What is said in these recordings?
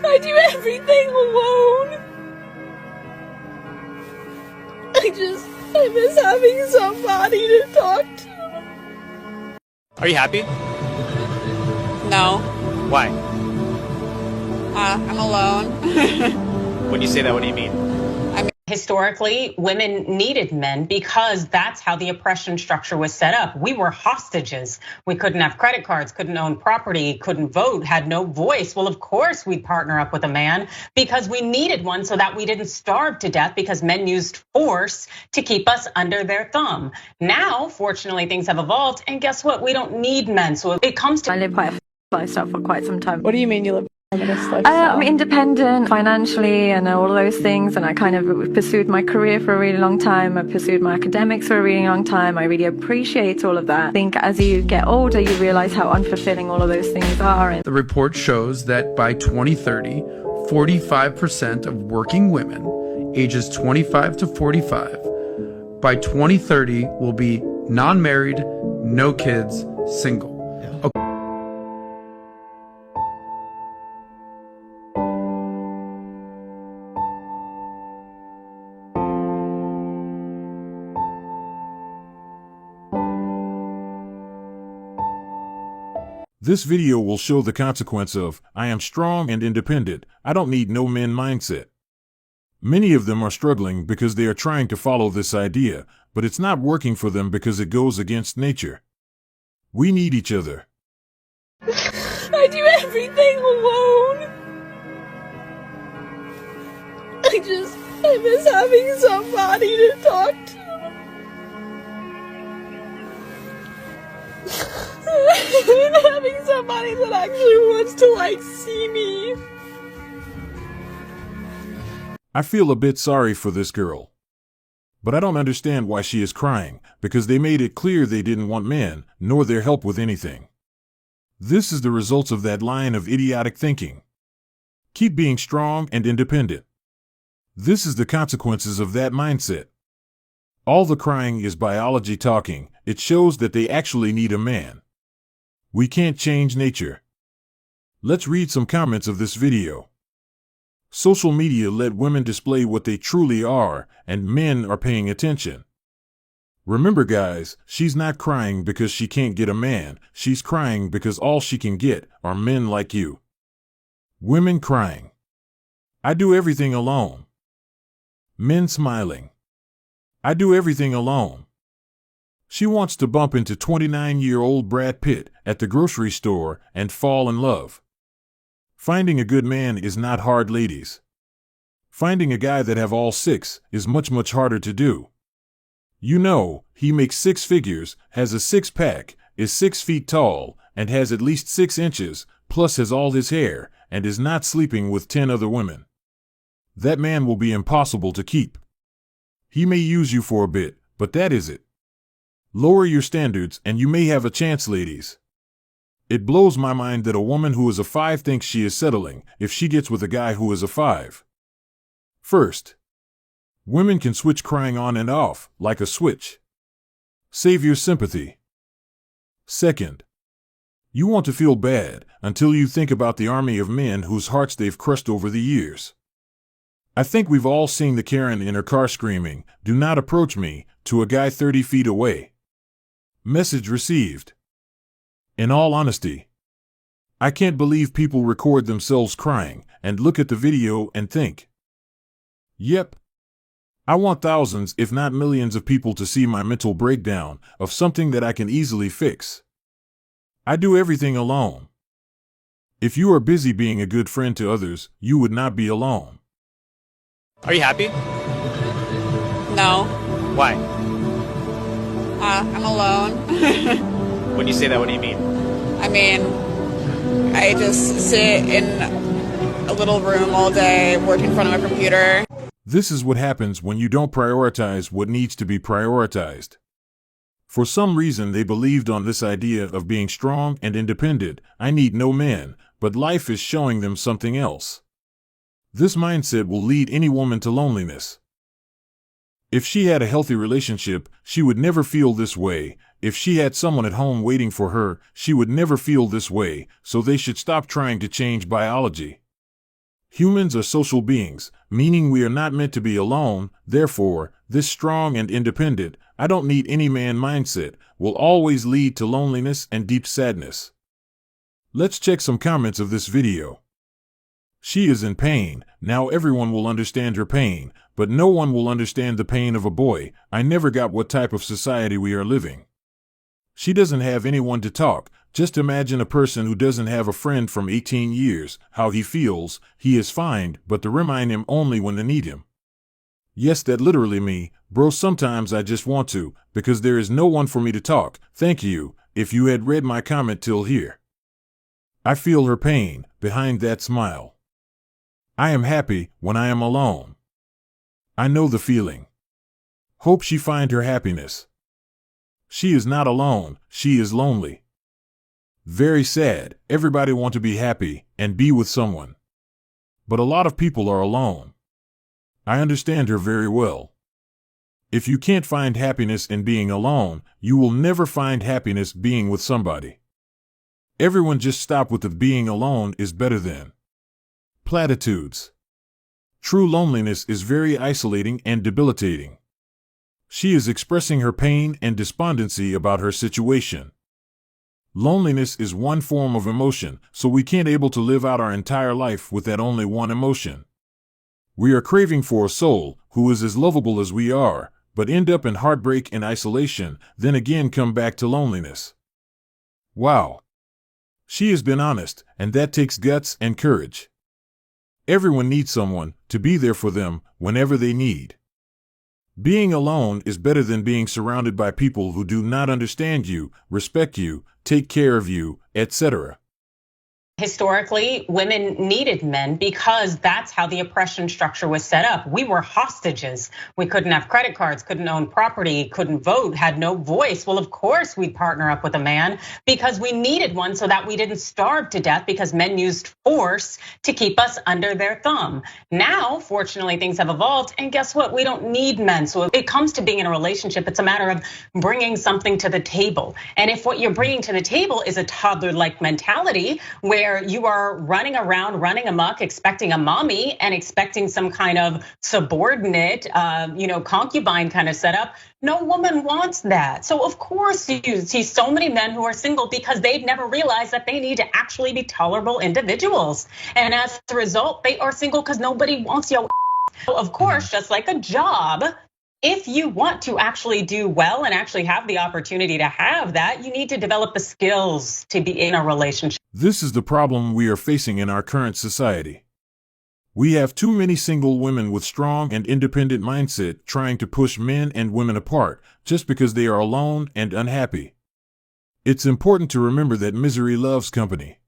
I do everything alone. I miss having somebody to talk to. Are you happy? No. Why? I'm alone. When you say that, what do you mean? Historically, women needed men because that's how the oppression structure was set up. We were hostages. We couldn't have credit cards, couldn't own property, couldn't vote, had no voice. Well, of course we'd partner up with a man because we needed one so that we didn't starve to death because men used force to keep us under their thumb. Now, fortunately, things have evolved, and guess what? We don't need men. So it comes to— I live quite a lifestyle for quite some time. What do you mean you live a feminist lifestyle? I'm independent financially and all of those things, and I kind of pursued my career for a really long time. I pursued my academics for a really long time. I really appreciate all of that. I think as you get older, you realize how unfulfilling all of those things are. The report shows that by 2030, 45% of working women ages 25 to 45 by 2030 will be non-married, no kids, single. This video will show the consequence of, I am strong and independent, I don't need no men mindset. Many of them are struggling because they are trying to follow this idea, but it's not working for them because it goes against nature. We need each other. I do everything alone. I miss having somebody to talk to. Having somebody that actually wants to see me. I feel a bit sorry for this girl. But I don't understand why she is crying, because they made it clear they didn't want men, nor their help with anything. This is the results of that line of idiotic thinking. Keep being strong and independent. This is the consequences of that mindset. All the crying is biology talking. It shows that they actually need a man. We can't change nature. Let's read some comments of this video. Social media let women display what they truly are, and men are paying attention. Remember guys, she's not crying because she can't get a man, she's crying because all she can get are men like you. Women crying. I do everything alone. Men smiling. I do everything alone. She wants to bump into 29-year-old Brad Pitt at the grocery store and fall in love. Finding a good man is not hard, ladies. Finding a guy that have all six is much harder to do. You know, he makes six figures, has a six-pack, is 6 feet tall, and has at least 6 inches, plus has all his hair, and is not sleeping with 10 other women. That man will be impossible to keep. He may use you for a bit, but that is it. Lower your standards and you may have a chance, ladies. It blows my mind that a woman who is a 5 thinks she is settling if she gets with a guy who is a 5. First, women can switch crying on and off, like a switch. Save your sympathy. Second, you want to feel bad until you think about the army of men whose hearts they've crushed over the years. I think we've all seen the Karen in her car screaming, "Do not approach me," to a guy 30 feet away. Message received. In all honesty, I can't believe people record themselves crying and look at the video and think, yep, I want thousands if not millions of people to see my mental breakdown of something that I can easily fix. I do everything alone. If you are busy being a good friend to others, you would not be alone. Are you happy? No. Why? I'm alone. When you say that, what do you mean? I mean, I just sit in a little room all day, work in front of a computer. This is what happens when you don't prioritize what needs to be prioritized. For some reason, they believed on this idea of being strong and independent. I need no man, but life is showing them something else. This mindset will lead any woman to loneliness. If she had a healthy relationship, she would never feel this way. If she had someone at home waiting for her, she would never feel this way, so they should stop trying to change biology. Humans are social beings, meaning we are not meant to be alone. Therefore, this strong and independent, I don't need any man mindset will always lead to loneliness and deep sadness. Let's check some comments of this video. She is in pain. Now everyone will understand her pain, but no one will understand the pain of a boy. I never got what type of society we are living. She doesn't have anyone to talk. Just imagine a person who doesn't have a friend from 18 years, how he feels. He is fine, but to remind him only when they need him. Yes, that literally me, bro. Sometimes I just want to, because there is no one for me to talk. Thank you, if you had read my comment till here. I feel her pain behind that smile. I am happy when I am alone. I know the feeling. Hope she find her happiness. She is not alone, she is lonely. Very sad. Everybody want to be happy and be with someone. But a lot of people are alone. I understand her very well. If you can't find happiness in being alone, you will never find happiness being with somebody. Everyone just stop with the being alone is better than. Platitudes. True loneliness is very isolating and debilitating. She is expressing her pain and despondency about her situation. Loneliness is one form of emotion, so we can't able to live out our entire life with that only one emotion. We are craving for a soul who is as lovable as we are, but end up in heartbreak and isolation, then again come back to loneliness. Wow. She has been honest, and that takes guts and courage. Everyone needs someone to be there for them whenever they need. Being alone is better than being surrounded by people who do not understand you, respect you, take care of you, etc. Historically, women needed men because that's how the oppression structure was set up. We were hostages. We couldn't have credit cards, couldn't own property, couldn't vote, had no voice. Well, of course we'd partner up with a man because we needed one so that we didn't starve to death because men used force to keep us under their thumb. Now, fortunately, things have evolved, and guess what? We don't need men. So if it comes to being in a relationship, it's a matter of bringing something to the table. And if what you're bringing to the table is a toddler-like mentality where you are running around, running amok, expecting a mommy and expecting some kind of subordinate, concubine kind of setup. No woman wants that. So of course you see so many men who are single because they've never realized that they need to actually be tolerable individuals. And as a result, they are single because nobody wants you. Of course, just like a job, if you want to actually do well and actually have the opportunity to have that, you need to develop the skills to be in a relationship. This is the problem we are facing in our current society. We have too many single women with strong and independent mindset trying to push men and women apart just because they are alone and unhappy. It's important to remember that misery loves company.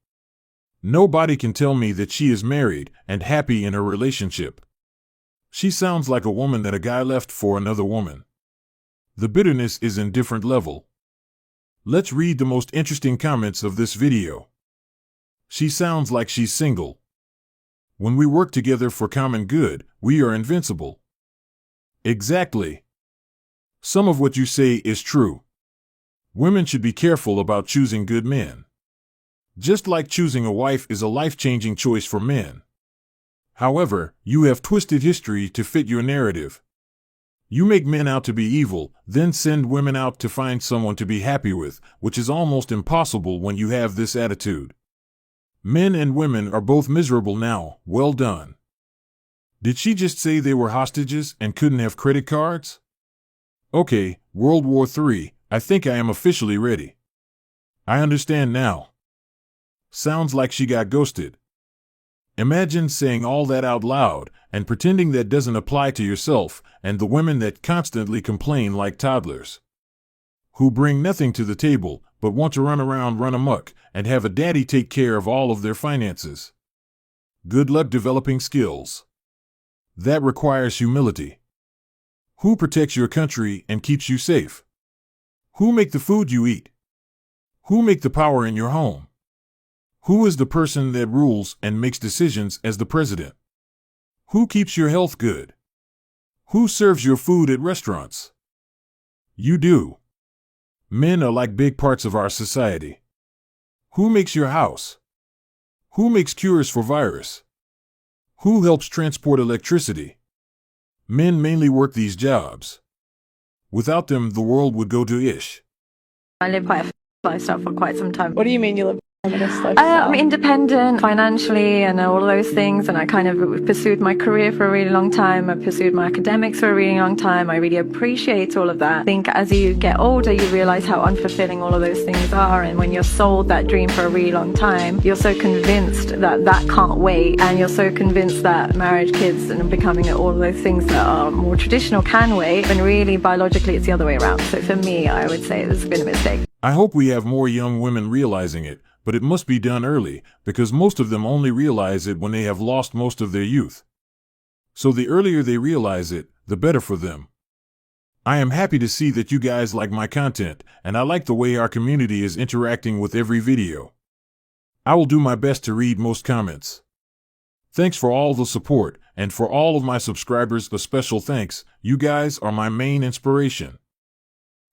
Nobody can tell me that she is married and happy in her relationship. She sounds like a woman that a guy left for another woman. The bitterness is in different level. Let's read the most interesting comments of this video. She sounds like she's single. When we work together for common good, we are invincible. Exactly. Some of what you say is true. Women should be careful about choosing good men. Just like choosing a wife is a life-changing choice for men. However, you have twisted history to fit your narrative. You make men out to be evil, then send women out to find someone to be happy with, which is almost impossible when you have this attitude. Men and women are both miserable now. Well done. Did she just say they were hostages and couldn't have credit cards? Okay, World War III, I think I am officially ready. I understand now. Sounds like she got ghosted. Imagine saying all that out loud and pretending that doesn't apply to yourself and the women that constantly complain like toddlers, who bring nothing to the table but want to run around, run amok, and have a daddy take care of all of their finances. Good luck developing skills. That requires humility. Who protects your country and keeps you safe? Who make the food you eat? Who make the power in your home? Who is the person that rules and makes decisions as the president? Who keeps your health good? Who serves your food at restaurants? You do. Men are like big parts of our society. Who makes your house? Who makes cures for virus? Who helps transport electricity? Men mainly work these jobs. Without them, the world would go to ish. I live quite a lifestyle for quite some time. What do you mean you live a feminist lifestyle? I'm independent financially and all of those things, and I kind of pursued my career for a really long time. I pursued my academics for a really long time. I really appreciate all of that. I think as you get older, you realize how unfulfilling all of those things are, and when you're sold that dream for a really long time, you're so convinced that that can't wait, and you're so convinced that marriage, kids, and becoming all of those things that are more traditional can wait, and really biologically it's the other way around. So for me, I would say there's been a mistake. I hope we have more young women realizing it, but it must be done early, because most of them only realize it when they have lost most of their youth. So the earlier they realize it, the better for them. I am happy to see that you guys like my content, and I like the way our community is interacting with every video. I will do my best to read most comments. Thanks for all the support, and for all of my subscribers, a special thanks. You guys are my main inspiration.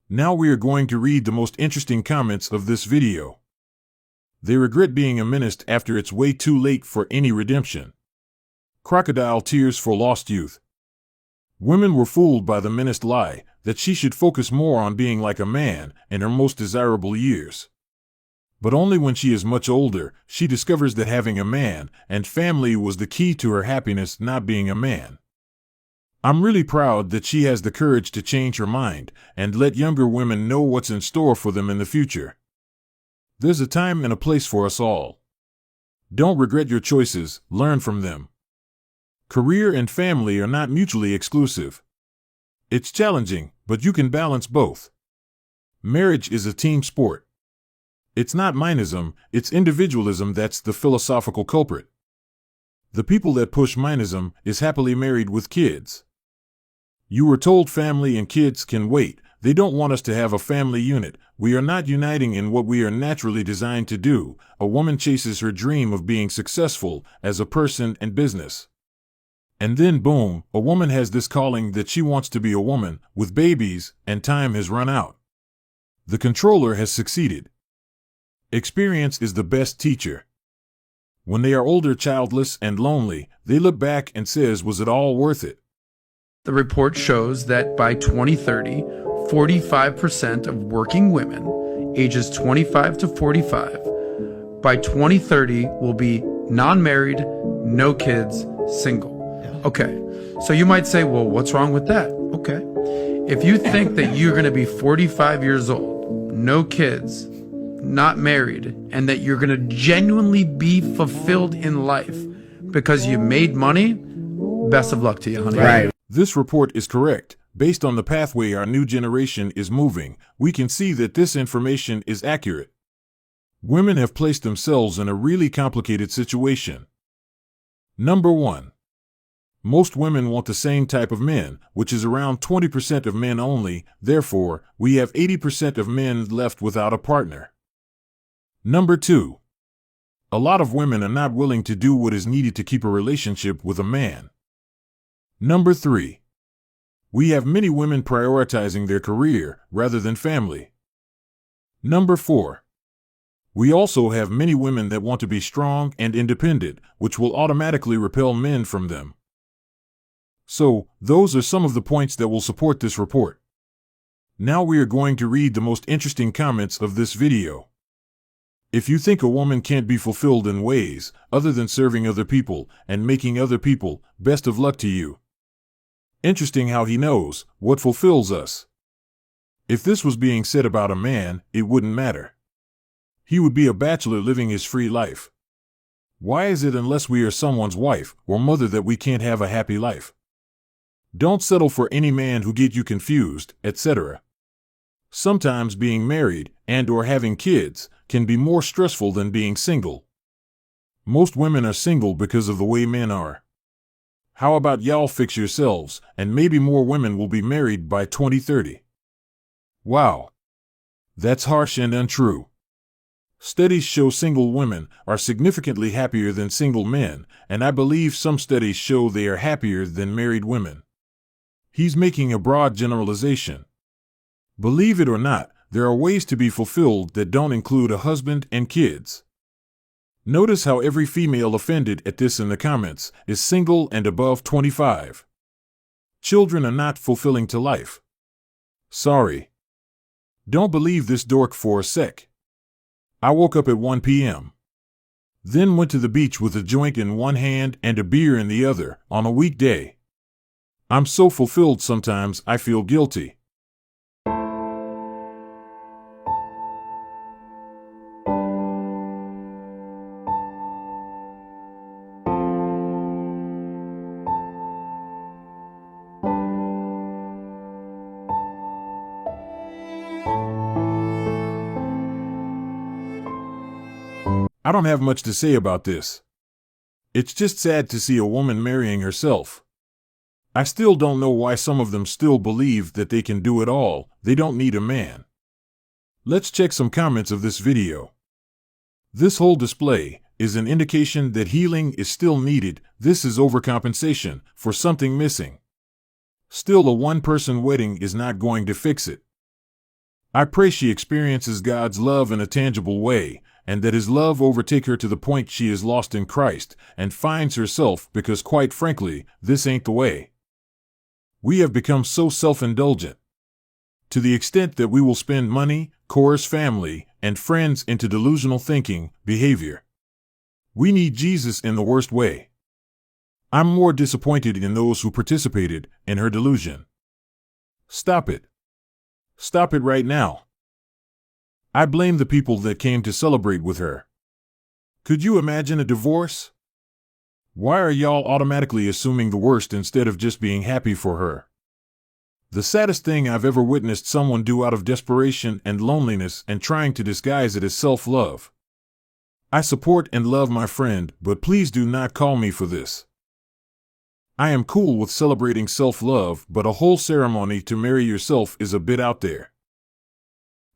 Now we are going to read the most interesting comments of this video. They regret being a menace after it's way too late for any redemption. Crocodile tears for lost youth. Women were fooled by the menaced lie that she should focus more on being like a man in her most desirable years. But only when she is much older, she discovers that having a man and family was the key to her happiness, not being a man. I'm really proud that she has the courage to change her mind and let younger women know what's in store for them in the future. There's a time and a place for us all. Don't regret your choices, learn from them. Career and family are not mutually exclusive. It's challenging, but you can balance both. Marriage is a team sport. It's not minism, it's individualism that's the philosophical culprit. The people that push minism is happily married with kids. You were told family and kids can wait. They don't want us to have a family unit. We are not uniting in what we are naturally designed to do. A woman chases her dream of being successful as a person and business. And then boom, a woman has this calling that she wants to be a woman with babies, and time has run out. The controller has succeeded. Experience is the best teacher. When they are older, childless, and lonely, they look back and says, was it all worth it? The report shows that by 2030, 45% of working women ages 25 to 45 by 2030 will be non-married, no kids, single. Okay, so you might say, well, what's wrong with that? Okay, if you think that you're going to be 45 years old, no kids, not married, and that you're going to genuinely be fulfilled in life because you made money, best of luck to you, honey. Right. This report is correct. Based on the pathway our new generation is moving, we can see that this information is accurate. Women have placed themselves in a really complicated situation. Number 1. Most women want the same type of men, which is around 20% of men only. Therefore, we have 80% of men left without a partner. Number 2. A lot of women are not willing to do what is needed to keep a relationship with a man. Number 3. We have many women prioritizing their career rather than family. Number 4. We also have many women that want to be strong and independent, which will automatically repel men from them. So, those are some of the points that will support this report. Now we are going to read the most interesting comments of this video. If you think a woman can't be fulfilled in ways other than serving other people and making other people, best of luck to you. Interesting how he knows what fulfills us. If this was being said about a man, it wouldn't matter. He would be a bachelor living his free life. Why is it unless we are someone's wife or mother that we can't have a happy life? Don't settle for any man who get you confused, etc. Sometimes being married and or having kids can be more stressful than being single. Most women are single because of the way men are. How about y'all fix yourselves, and maybe more women will be married by 2030. Wow. That's harsh and untrue. Studies show single women are significantly happier than single men, and I believe some studies show they are happier than married women. He's making a broad generalization. Believe it or not, there are ways to be fulfilled that don't include a husband and kids. Notice how every female offended at this in the comments is single and above 25. Children are not fulfilling to life. Sorry. Don't believe this dork for a sec. I woke up at 1 p.m. Then went to the beach with a joint in one hand and a beer in the other on a weekday. I'm so fulfilled sometimes I feel guilty. I don't have much to say about this. It's just sad to see a woman marrying herself. I still don't know why some of them still believe that they can do it all, they don't need a man. Let's check some comments of this video. This whole display is an indication that healing is still needed. This is overcompensation for something missing. Still, a one-person wedding is not going to fix it. I pray she experiences God's love in a tangible way, and that His love overtake her to the point she is lost in Christ and finds herself, because quite frankly, this ain't the way. We have become so self-indulgent, to the extent that we will spend money, coerce family and friends into delusional thinking, behavior. We need Jesus in the worst way. I'm more disappointed in those who participated in her delusion. Stop it. Stop it right now. I blame the people that came to celebrate with her. Could you imagine a divorce? Why are y'all automatically assuming the worst instead of just being happy for her? The saddest thing I've ever witnessed someone do out of desperation and loneliness and trying to disguise it as self-love. I support and love my friend, but please do not call me for this. I am cool with celebrating self-love, but a whole ceremony to marry yourself is a bit out there.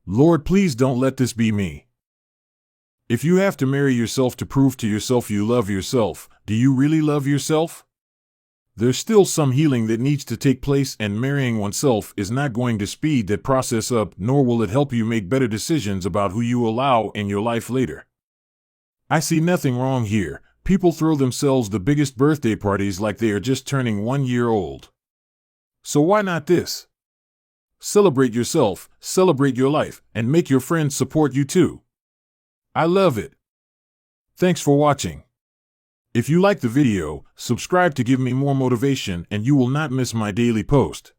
Lord, please don't let this be me. If you have to marry yourself to prove to yourself you love yourself, do you really love yourself? There's still some healing that needs to take place, and marrying oneself is not going to speed that process up, nor will it help you make better decisions about who you allow in your life later. I see nothing wrong here. People throw themselves the biggest birthday parties like they are just turning 1 year old. So why not this? Celebrate yourself, celebrate your life, and make your friends support you too. I love it. Thanks for watching. If you like the video, subscribe to give me more motivation and you will not miss my daily post.